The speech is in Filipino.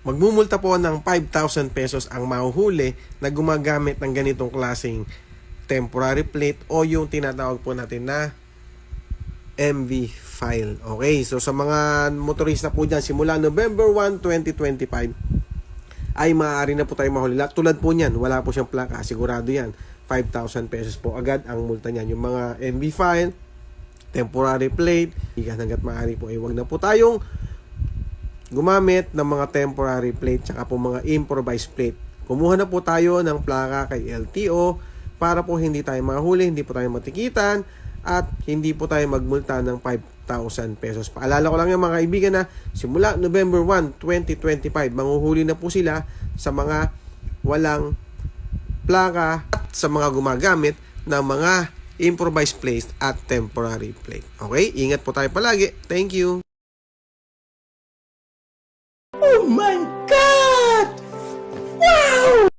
Magmumulta po ng 5,000 pesos ang mahuhuli na gumagamit ng ganitong klaseng temporary plate o yung tinatawag po natin na MV file. Okay, so sa mga motorista po dyan, simula November 1, 2025, ay maaari na po tayo mahuli. Tulad po niyan, wala po siyang plaka, sigurado yan. 5,000 pesos po agad ang multa niyan. Yung mga MV file, temporary plate, hanggat maaari po ay wag na po tayong gumamit ng mga temporary plate tsaka po mga improvised plate. Kumuha na po tayo ng plaka kay LTO para po hindi tayo mahuli, hindi po tayo matikitan at hindi po tayo magmulta ng 5,000 pesos. Paalala ko lang yung mga kaibigan na simula November 1, 2025, manghuhuli na po sila sa mga walang plaka at sa mga gumagamit ng mga improvised plate at temporary plate. Okay? Ingat po tayo palagi. Thank you. Oh my